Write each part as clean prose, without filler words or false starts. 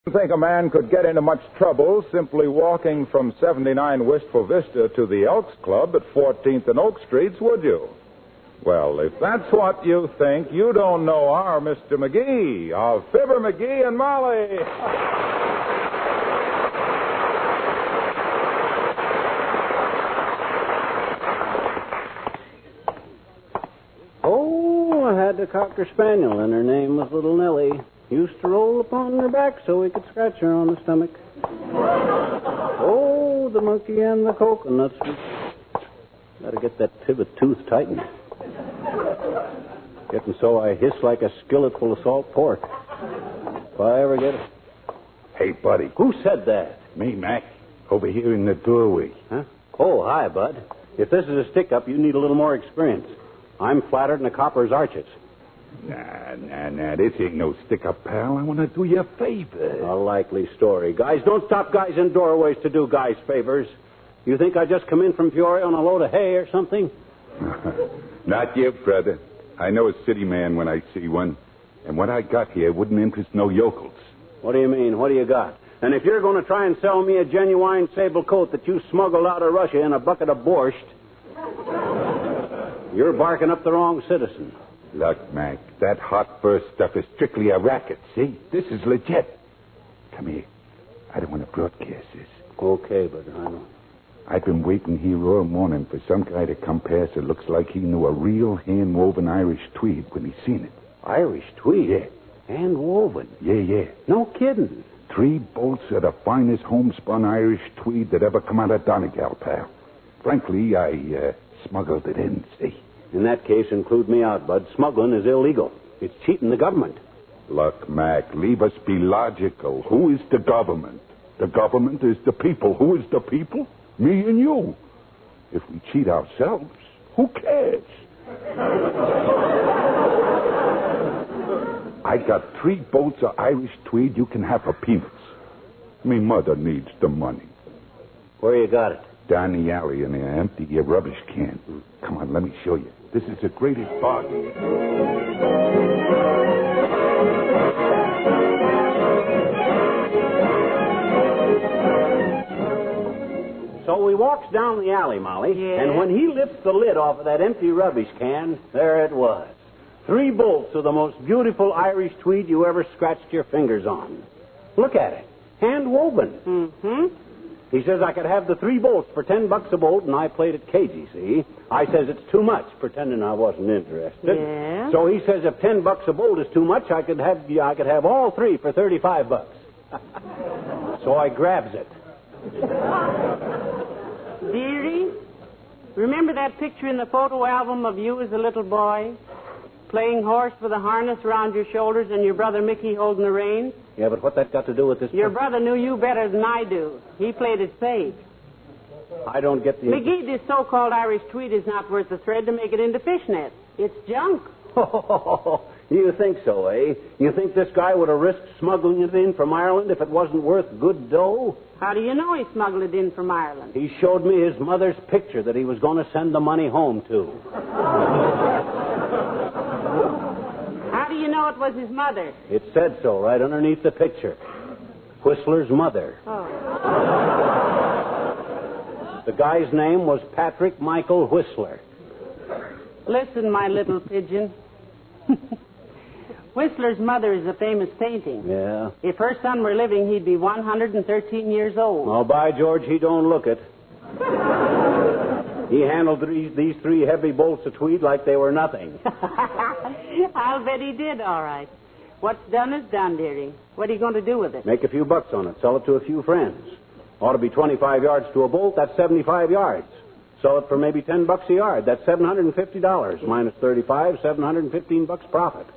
I don't think a man could get into much trouble simply walking from 79 Wistful Vista to the Elks Club at 14th and Oak Streets, would you? Well, if that's what you think, you don't know our Mr. McGee of Fibber McGee and Molly. Oh, I had a Cocker Spaniel, and her name was Little Nellie. Used to roll upon her back so we could scratch her on the stomach. Oh, the monkey and the coconuts. Gotta get that pivot tooth tightened. Getting so I hiss like a skillet full of salt pork. If I ever get it. Hey, buddy. Who said that? Me, Mac. Over here in the doorway. Huh? Oh, hi, bud. If this is a stick-up, you need a little more experience. I'm flattered in the copper's arches. Nah. This ain't no stick-up, pal. I want to do you a favor. A likely story. Guys, don't stop guys in doorways to do guys favors. You think I just come in from Peoria on a load of hay or something? Not yet, brother. I know a city man when I see one. And what I got here wouldn't interest no yokels. What do you mean? What do you got? And if you're going to try and sell me a genuine sable coat that you smuggled out of Russia in a bucket of borscht, you're barking up the wrong citizen. Look, Mac, that hot fur stuff is strictly a racket, see? This is legit. Come here. I don't want to broadcast this. Okay, but I know. I've been waiting here all morning for some guy to come past that looks like he knew a real hand-woven Irish tweed when he seen it. Irish tweed? Yeah. Hand-woven? Yeah. No kidding. 3 bolts of the finest homespun Irish tweed that ever come out of Donegal, pal. Frankly, I smuggled it in, see? In that case, include me out, bud. Smuggling is illegal. It's cheating the government. Look, Mac, leave us be logical. Who is the government? The government is the people. Who is the people? Me and you. If we cheat ourselves, who cares? I got 3 bolts of Irish tweed you can have for peanuts. Me mother needs the money. Where you got it? Down the alley in there. Empty your rubbish can. Come on, let me show you. This is the greatest bargain. So he walks down the alley, Molly, yeah. And when he lifts the lid off of that empty rubbish can, there it was. 3 bolts of the most beautiful Irish tweed you ever scratched your fingers on. Look at it. Hand-woven. Mm-hmm. He says I could have the 3 bolts for $10 a bolt, and I played it cagey, see? I says it's too much, pretending I wasn't interested. Yeah. So he says if $10 a bolt is too much, I could have all 3 for $35. So I grabs it. Dearie, remember that picture in the photo album of you as a little boy? Playing horse with a harness around your shoulders and your brother Mickey holding the reins? Yeah, but what that got to do with this? Your brother knew you better than I do. He played it safe. I don't get the... McGee, this so-called Irish tweed is not worth the thread to make it into fishnets. It's junk. You think so, eh? You think this guy would have risked smuggling it in from Ireland if it wasn't worth good dough? How do you know he smuggled it in from Ireland? He showed me his mother's picture that he was going to send the money home to. How do you know it was his mother? It said so right underneath the picture. Whistler's mother. Oh. The guy's name was Patrick Michael Whistler. Listen, my little pigeon. Whistler's mother is a famous painting. Yeah. If her son were living, he'd be 113 years old. Oh, by George, he don't look it. He handled these 3 heavy bolts of tweed like they were nothing. I'll bet he did, all right. What's done is done, dearie. What are you going to do with it? Make a few bucks on it. Sell it to a few friends. Ought to be 25 yards to a bolt. That's 75 yards. Sell it for maybe $10 a yard. That's $750. Minus 35, $715 profit.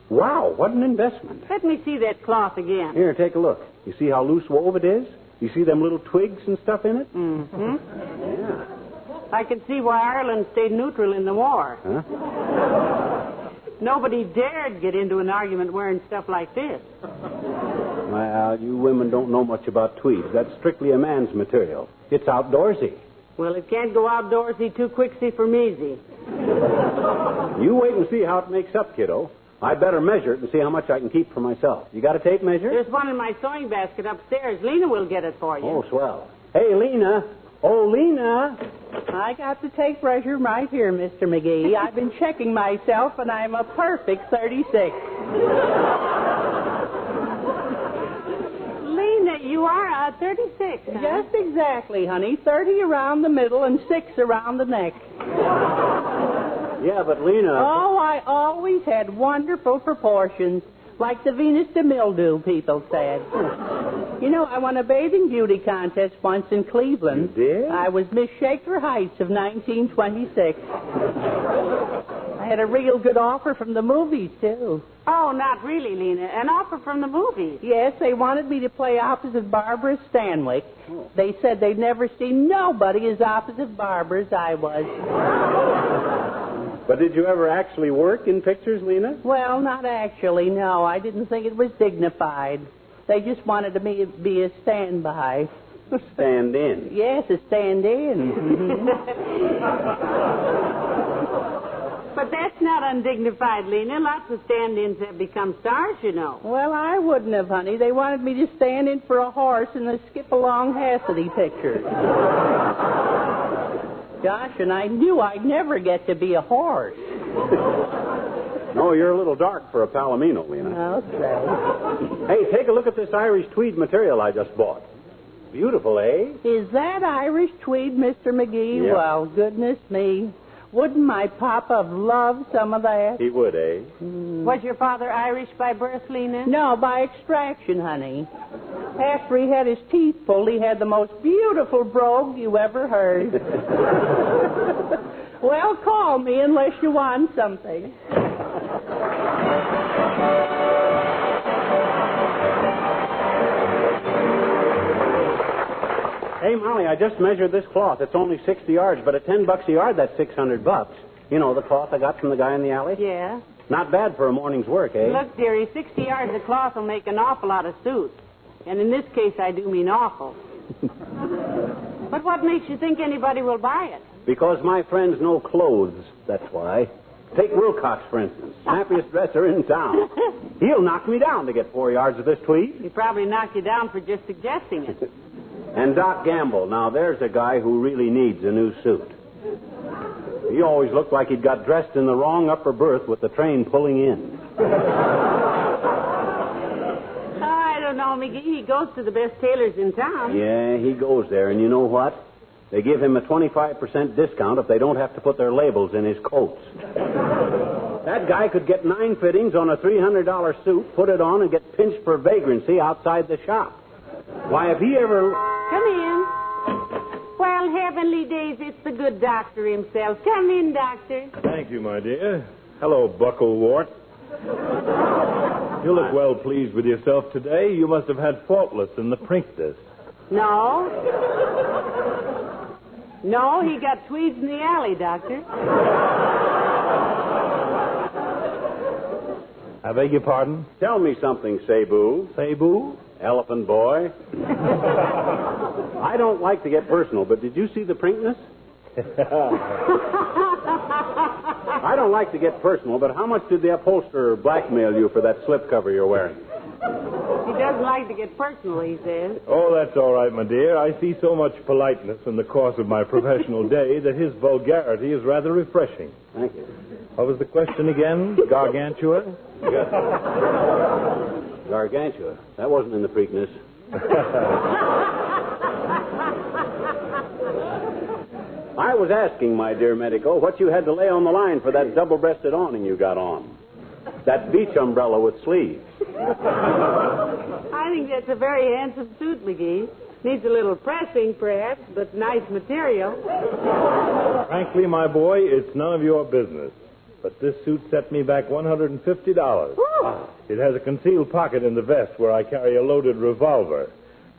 Wow, what an investment. Let me see that cloth again. Here, take a look. You see how loose wove it is? You see them little twigs and stuff in it? Mm-hmm. Yeah. I can see why Ireland stayed neutral in the war. Huh? Nobody dared get into an argument wearing stuff like this. Well, you women don't know much about tweeds. That's strictly a man's material. It's outdoorsy. Well, it can't go outdoorsy too quicksy for measy. You wait and see how it makes up, kiddo. I better measure it and see how much I can keep for myself. You got a tape measure? There's one in my sewing basket upstairs. Lena will get it for you. Oh, swell. Hey, Lena. Oh, Lena. I got the tape measure right here, Mr. McGee. I've been checking myself, and I'm a perfect 36. Lena, you are 36, huh? Just exactly, honey. 30 around the middle and 6 around the neck. Yeah, but Lena... Oh, I always had wonderful proportions, like the Venus de Mildew people said. You know, I won a bathing beauty contest once in Cleveland. You did? I was Miss Shaker Heights of 1926. I had a real good offer from the movies, too. Oh, not really, Lena. An offer from the movies. Yes, they wanted me to play opposite Barbara Stanwyck. They said they'd never seen nobody as opposite Barbara as I was. But did you ever actually work in pictures, Lena? Well, not actually, no. I didn't think it was dignified. They just wanted me to be a standby. Stand in? Yes, a stand-in. But that's not undignified, Lena. Lots of stand-ins have become stars, you know. Well, I wouldn't have, honey. They wanted me to stand in for a horse in the Skip-Along Hassity picture. Gosh, and I knew I'd never get to be a horse. No, you're a little dark for a Palomino, Lena. Okay. Hey, take a look at this Irish tweed material I just bought. Beautiful, eh? Is that Irish tweed, Mr. McGee? Yeah. Well, goodness me. Wouldn't my papa have loved some of that? He would, eh? Was your father Irish by birth, Lena? No, by extraction, honey. After he had his teeth pulled, he had the most beautiful brogue you ever heard. Well, call me unless you want something. Hey, Molly, I just measured this cloth. It's only 60 yards, but at $10 a yard, that's $600. You know, the cloth I got from the guy in the alley? Yeah. Not bad for a morning's work, eh? Look, dearie, 60 yards of cloth will make an awful lot of suits. And in this case, I do mean awful. But what makes you think anybody will buy it? Because my friends know clothes, that's why. Take Wilcox, for instance. Snappiest dresser in town. He'll knock me down to get 4 yards of this tweed. He probably knocked you down for just suggesting it. And Doc Gamble. Now, there's a guy who really needs a new suit. He always looked like he'd got dressed in the wrong upper berth with the train pulling in. I don't know, McGee. He goes to the best tailors in town. Yeah, he goes there, and you know what? They give him a 25% discount if they don't have to put their labels in his coats. That guy could get 9 fittings on a $300 suit, put it on, and get pinched for vagrancy outside the shop. Why, if he ever... Come in. Well, heavenly days, it's the good doctor himself. Come in, doctor. Thank you, my dear. Hello, Bucklewart. You look well pleased with yourself today. You must have had faultless in the Prinkness. No. No, he got tweeds in the alley, doctor. I beg your pardon? Tell me something, Cebu. Cebu? Elephant boy. I don't like to get personal, but did you see the Prinkness? I don't like to get personal, but how much did the upholsterer blackmail you for that slipcover you're wearing? He doesn't like to get personal, he says. Oh, that's all right, my dear. I see so much politeness in the course of my professional day that his vulgarity is rather refreshing. Thank you. What was the question again? Gargantua? Gargantua. That wasn't in the Preakness. I was asking, my dear Medico, what you had to lay on the line for that double-breasted awning you got on. That beach umbrella with sleeves. I think that's a very handsome suit, McGee. Needs a little pressing, perhaps, but nice material. Frankly, my boy, it's none of your business. But this suit set me back $150. It has a concealed pocket in the vest where I carry a loaded revolver.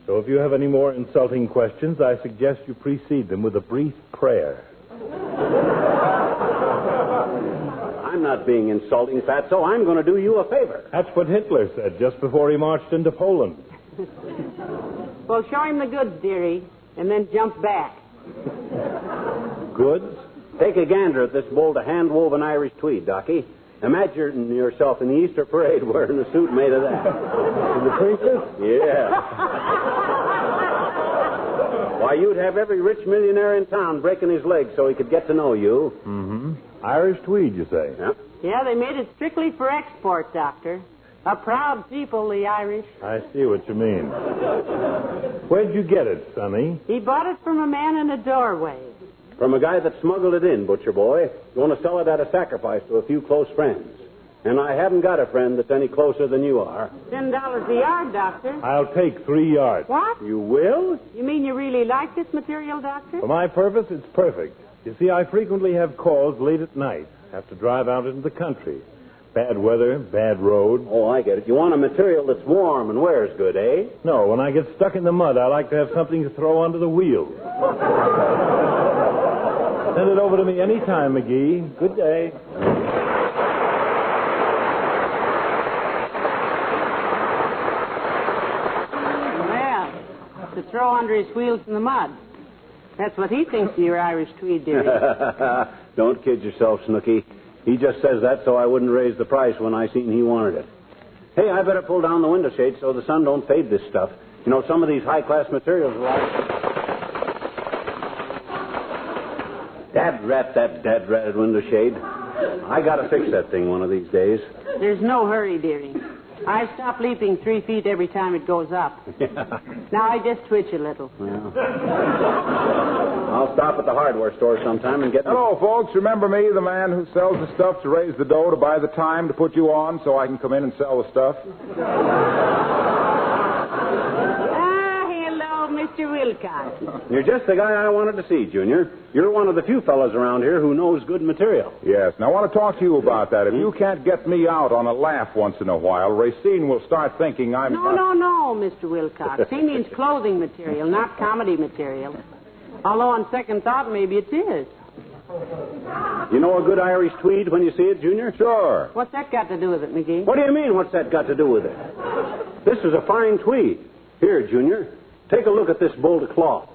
So if you have any more insulting questions, I suggest you precede them with a brief prayer. I'm not being insulting, Fatso. I'm going to do you a favor. That's what Hitler said just before he marched into Poland. Well, show him the goods, dearie, and then jump back. Goods? Take a gander at this bolt of hand-woven Irish tweed, Docky. Imagine yourself in the Easter parade wearing a suit made of that. And the princess? Yeah. Why, you'd have every rich millionaire in town breaking his leg so he could get to know you. Mm-hmm. Irish tweed, you say? Yeah. Yeah, they made it strictly for export, Doctor. A proud people, the Irish. I see what you mean. Where'd you get it, Sonny? He bought it from a man in a doorway. From a guy that smuggled it in, butcher boy. Going to sell it at a sacrifice to a few close friends. And I haven't got a friend that's any closer than you are. $10 a yard, Doctor. I'll take 3 yards. What? You will? You mean you really like this material, Doctor? For my purpose, it's perfect. You see, I frequently have calls late at night. Have to drive out into the country. Bad weather, bad road. Oh, I get it. You want a material that's warm and wears good, eh? No, when I get stuck in the mud, I like to have something to throw under the wheels. Send it over to me anytime, McGee. Good day. Well, to throw under his wheels in the mud. That's what he thinks of your Irish tweed, dearie. Don't kid yourself, Snooky. He just says that so I wouldn't raise the price when I seen he wanted it. Hey, I better pull down the window shade so the sun don't fade this stuff. You know, some of these high-class materials are like... Dad-ratted window shade. I gotta fix that thing one of these days. There's no hurry, dearie. I stop leaping 3 feet every time it goes up. Now I just twitch a little. Well, I'll stop at the hardware store sometime and get... Hello, folks. Remember me, the man who sells the stuff to raise the dough to buy the time to put you on so I can come in and sell the stuff? Hello, Mr. Wilcox. You're just the guy I wanted to see, Junior. You're one of the few fellas around here who knows good material. Yes, and I want to talk to you about that. If you can't get me out on a laugh once in a while, Racine will start thinking I'm... No, Mr. Wilcox. He means clothing material, not comedy material. Although on second thought, maybe it is. You know a good Irish tweed when you see it, Junior? Sure. What's that got to do with it, McGee? What do you mean, what's that got to do with it? This is a fine tweed. Here, Junior, take a look at this bolt of cloth.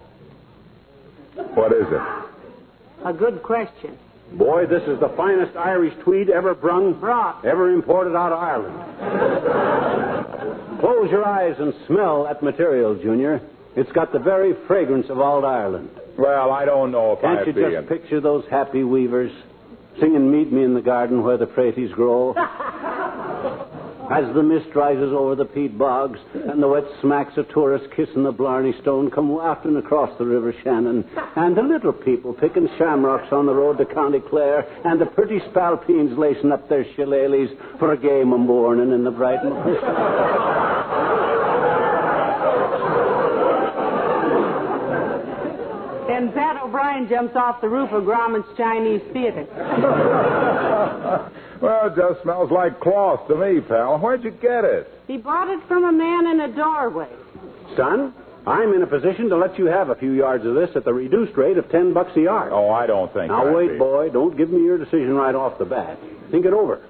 What is it? A good question. Boy, this is the finest Irish tweed ever Brought. ever imported out of Ireland. Close your eyes and smell that material, Junior. It's got the very fragrance of old Ireland. Well, I don't know if Can't I'd you be... just picture those happy weavers singing Meet Me in the Garden where the praties grow? As the mist rises over the peat bogs and the wet smacks of tourists kissing the Blarney Stone come wafting across the River Shannon, and the little people picking shamrocks on the road to County Clare, and the pretty spalpeens lacing up their shillelaghs for a game of morning in the bright... And Pat O'Brien jumps off the roof of Grauman's Chinese Theater. Well, it just smells like cloth to me, pal. Where'd you get it? He bought it from a man in a doorway. Son, I'm in a position to let you have a few yards of this at the reduced rate of $10 a yard. Oh, I don't think Now, I'd wait, be. boy. Don't give me your decision right off the bat. Think it over.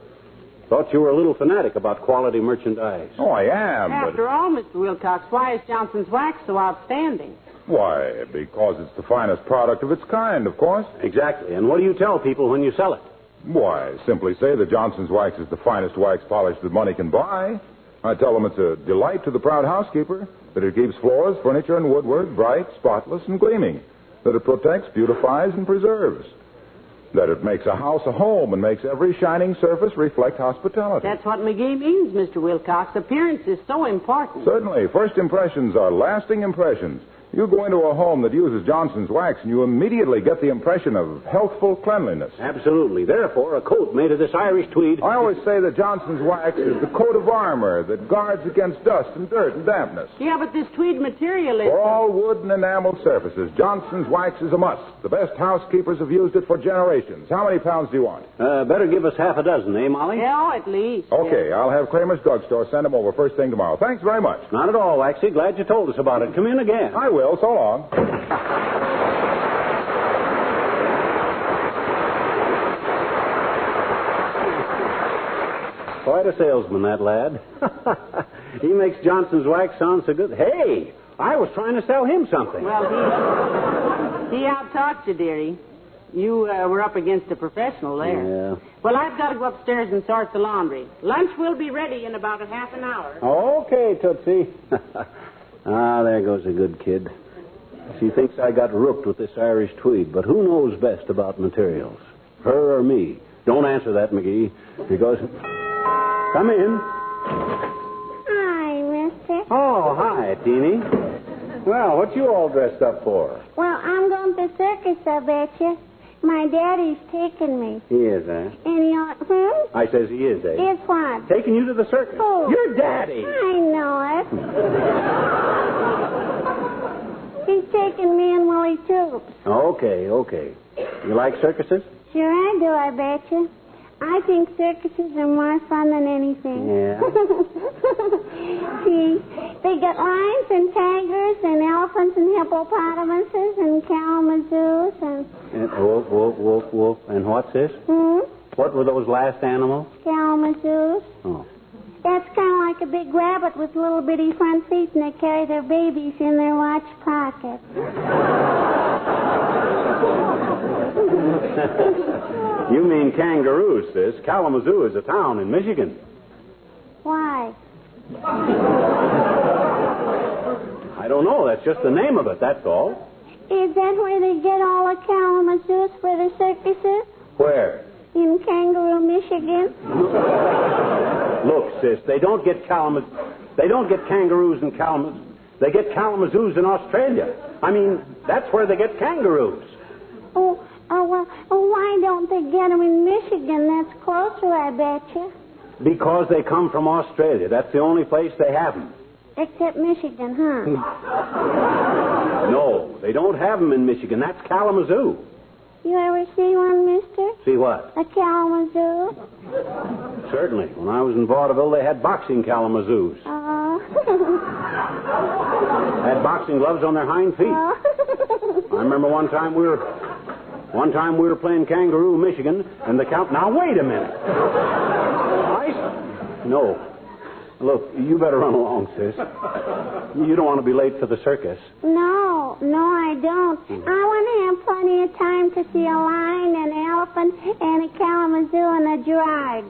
Thought you were a little fanatic about quality merchandise. Oh, I am, After all, Mr. Wilcox, why is Johnson's wax so outstanding? Why, because it's the finest product of its kind, of course. Exactly. And what do you tell people when you sell it? Why, simply say that Johnson's wax is the finest wax polish that money can buy. I tell them it's a delight to the proud housekeeper, that it keeps floors, furniture, and woodwork bright, spotless, and gleaming, that it protects, beautifies, and preserves, that it makes a house a home and makes every shining surface reflect hospitality. That's what McGee means, Mr. Wilcox. Appearance is so important. Certainly. First impressions are lasting impressions. You go into a home that uses Johnson's wax, and you immediately get the impression of healthful cleanliness. Absolutely. Therefore, a coat made of this Irish tweed... I always say that Johnson's wax is the coat of armor that guards against dust and dirt and dampness. Yeah, but this tweed material is... For all wood and enamel surfaces, Johnson's wax is a must. The best housekeepers have used it for generations. How many pounds do you want? Better give us half a dozen, eh, Molly? Yeah, at least. Okay, I'll have Kramer's drugstore send them over first thing tomorrow. Thanks very much. Not at all, Waxy. Glad you told us about it. Come in again. I will. So long. Quite a salesman, that lad. He makes Johnson's wax sound so good. Hey, I was trying to sell him something. Well, he out-talked you, dearie. You were up against a professional there. Yeah. Well, I've got to go upstairs and sort the laundry. Lunch will be ready in about a half an hour. Okay, Tootsie. There goes a good kid. She thinks I got rooked with this Irish tweed, but who knows best about materials? Her or me? Don't answer that, McGee. Because... Come in. Hi, mister. Oh, hi, Teeny. Well, what you all dressed up for? Well, I'm going to the circus, I bet you. My daddy's taking me. He is, eh? And you... I says he is, eh? It's what? Taking you to the circus. Who? Your daddy. I know it. He's taking me and Willie Toops. Okay. You like circuses? Sure I do, I bet you. I think circuses are more fun than anything. Yeah. See, they got lions and tigers and elephants and hippopotamuses and Kalamazoos And wolf. And what's this? What were those last animals? Kalamazoos. Oh. That's kind of like a big rabbit with little bitty front feet, and they carry their babies in their watch pockets. You mean kangaroos, sis. Kalamazoo is a town in Michigan. Why? I don't know. That's just the name of it, that's all. Is that where they get all the Kalamazoos for the circuses? Where? In Kangaroo, Michigan. Look, sis, they don't get kangaroos in Kalamazoo. They get Kalamazoos in Australia. I mean, that's where they get kangaroos. Well, why don't they get them in Michigan? That's closer, I bet you. Because they come from Australia. That's the only place they have them. Except Michigan, huh? No, they don't have them in Michigan. That's Kalamazoo. You ever see one, mister? See what? A Kalamazoo? Certainly. When I was in vaudeville, they had boxing Kalamazoos. Had boxing gloves on their hind feet. I remember one time we were playing Kangaroo, Michigan, and the count... Now, wait a minute. No. Look, you better run along, sis. You don't want to be late for the circus. No, I don't. I want to have plenty of time to see a lion, an elephant, and a Kalamazoo, and a giraffe.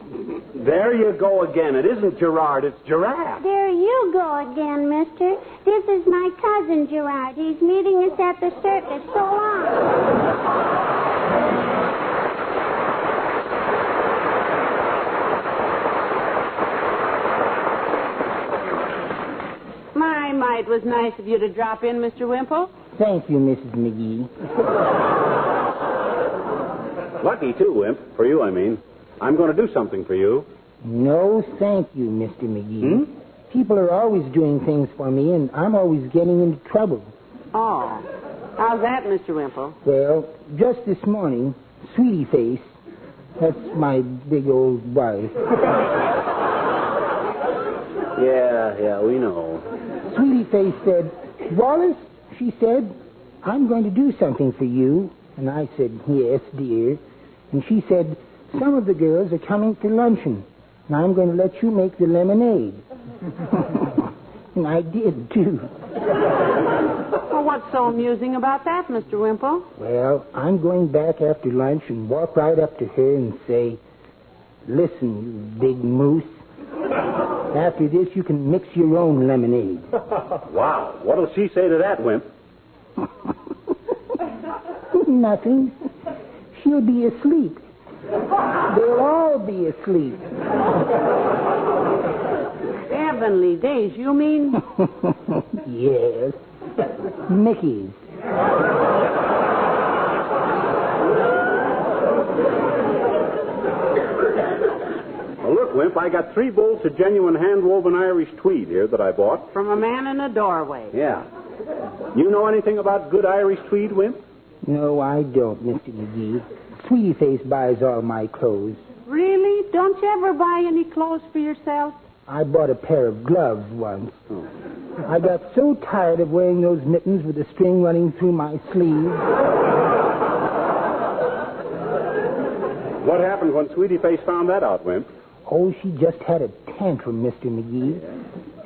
There you go again. It isn't Gerard, it's giraffe. There you go again, mister. This is my cousin, Gerard. He's meeting us at the circus. So long. It was nice of you to drop in, Mr. Wimple. Thank you, Mrs. McGee. Lucky, too, Wimp. For you, I mean. I'm going to do something for you. No, thank you, Mr. McGee. People are always doing things for me, and I'm always getting into trouble. Oh. How's that, Mr. Wimple? Well, just this morning, Sweetie Face, that's my big old wife. Yeah, we know. Sweetie Face said, Wallace, she said, I'm going to do something for you. And I said, yes, dear. And she said, some of the girls are coming for luncheon, and I'm going to let you make the lemonade. And I did, too. Well, what's so amusing about that, Mr. Wimple? Well, I'm going back after lunch and walk right up to her and say, listen, you big moose. After this, you can mix your own lemonade. Wow. What'll she say to that, Wimp? Nothing. She'll be asleep. They'll all be asleep. Heavenly days, you mean? Yes. Mickey's. Well, look, Wimp, I got 3 bolts of genuine hand-woven Irish tweed here that I bought. From a man in a doorway. Yeah. You know anything about good Irish tweed, Wimp? No, I don't, Mr. McGee. Sweetie Face buys all my clothes. Really? Don't you ever buy any clothes for yourself? I bought a pair of gloves once. I got so tired of wearing those mittens with the string running through my sleeve. What happened when Sweetie Face found that out, Wimp? Oh, she just had a tantrum, Mr. McGee.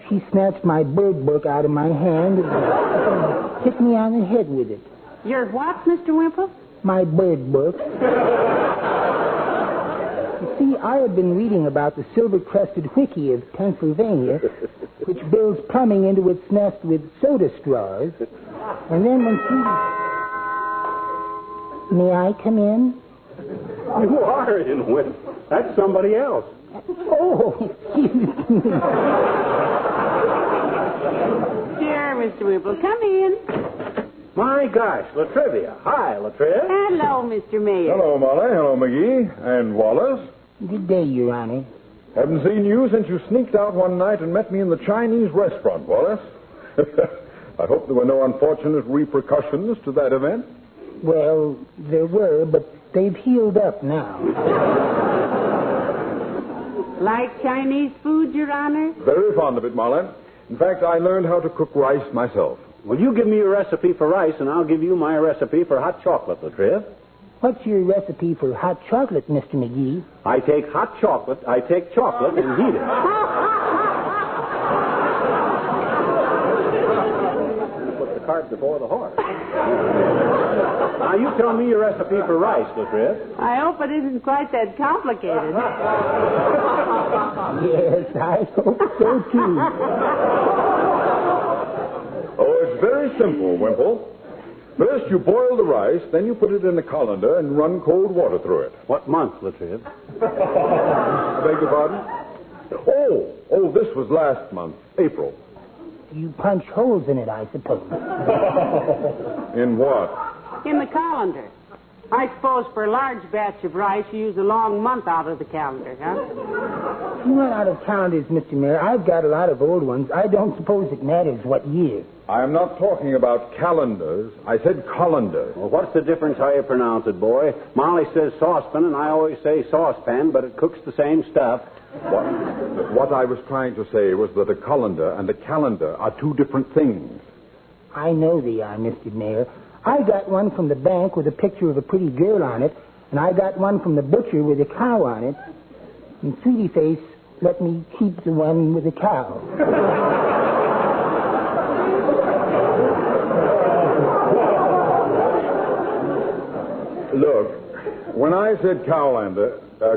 She snatched my bird book out of my hand and hit me on the head with it. Your what, Mr. Wimple? my bird book. You see, I had been reading about the silver-crested whickey of Pennsylvania, which builds plumbing into its nest with soda straws. And then when May I come in? You are in with. That's somebody else. Oh, excuse me. Dear Mr. Whipple, come in. My gosh, Latrivia. Hi, Latriv. Hello, Mr. Mayor. Hello, Molly. Hello, McGee. And Wallace. Good day, Your Honor. Haven't seen you since you sneaked out one night and met me in the Chinese restaurant, Wallace. I hope there were no unfortunate repercussions to that event. Well, there were, but they've healed up now. Like Chinese food, Your Honor? Very fond of it, Molly. In fact, I learned how to cook rice myself. Well, you give me your recipe for rice, and I'll give you my recipe for hot chocolate, Latriv. What's your recipe for hot chocolate, Mr. McGee? I take hot chocolate, I take chocolate and heat it. Put the cart before the horse. Now, you tell me your recipe for rice, Latriv. I hope it isn't quite that complicated. Yes, I hope so, too. Oh, it's very simple, Wimple. First, you boil the rice, then you put it in a colander and run cold water through it. What month, Latriv? I beg your pardon? Oh, this was last month, April. You punch holes in it, I suppose. In what? In the colander. I suppose for a large batch of rice, you use a long month out of the calendar, huh? You run out of calendars, Mr. Mayor. I've got a lot of old ones. I don't suppose it matters what year. I am not talking about calendars. I said colander. Well, what's the difference how you pronounce it, boy? Molly says saucepan, and I always say saucepan, but it cooks the same stuff. What I was trying to say was that a colander and a calendar are two different things. I know they are, Mr. Mayor. I got one from the bank with a picture of a pretty girl on it, and I got one from the butcher with a cow on it. And Sweetie Face let me keep the one with the cow. Look, when I said colander, I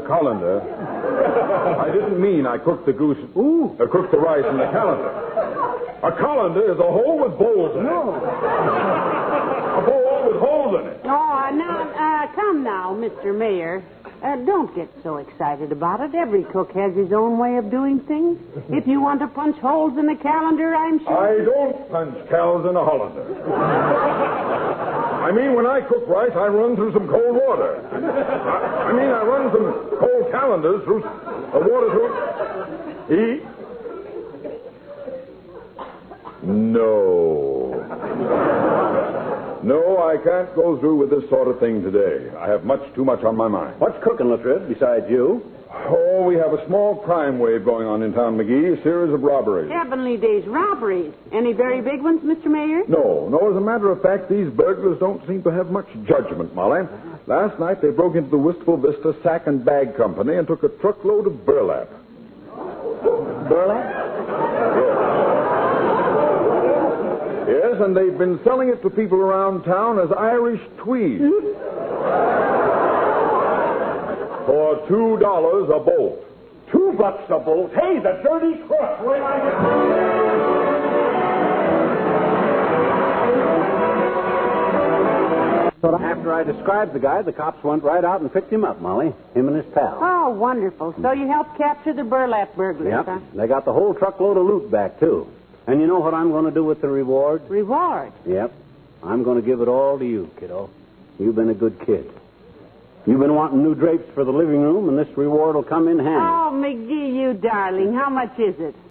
didn't mean I cooked the goose. Cooked the rice in the calendar. A colander is a hole with bowls in it. A bowl with holes in it. Oh, now, come now, Mr. Mayor. Don't get so excited about it. Every cook has his own way of doing things. If you want to punch holes in the calendar, I'm sure... I don't punch cows in a colander. I mean, when I cook rice, I run through some cold water. I mean, I run some cold calendars through water through... Eat? No, I can't go through with this sort of thing today. I have too much on my mind. What's cooking, Latriv, besides you? Oh, we have a small crime wave going on in town, McGee. A series of robberies. Heavenly days, robberies. Any very big ones, Mr. Mayor? No. As a matter of fact, these burglars don't seem to have much judgment, Molly. Last night, they broke into the Wistful Vista Sack and Bag Company and took a truckload of burlap. Burlap? Yes, and they've been selling it to people around town as Irish Tweed. For $2 a bolt. $2 a bolt? Hey, the dirty crook! Where'd I get... So after I described the guy, the cops went right out and picked him up, Molly. Him and his pal. Oh, wonderful. So you helped capture the burlap burglars, Yep. huh? They got the whole truckload of loot back, too. And you know what I'm going to do with the reward? Reward? Yep. I'm going to give it all to you, kiddo. You've been a good kid. You've been wanting new drapes for the living room, and this reward will come in handy. Oh, McGee, you darling. How much is it?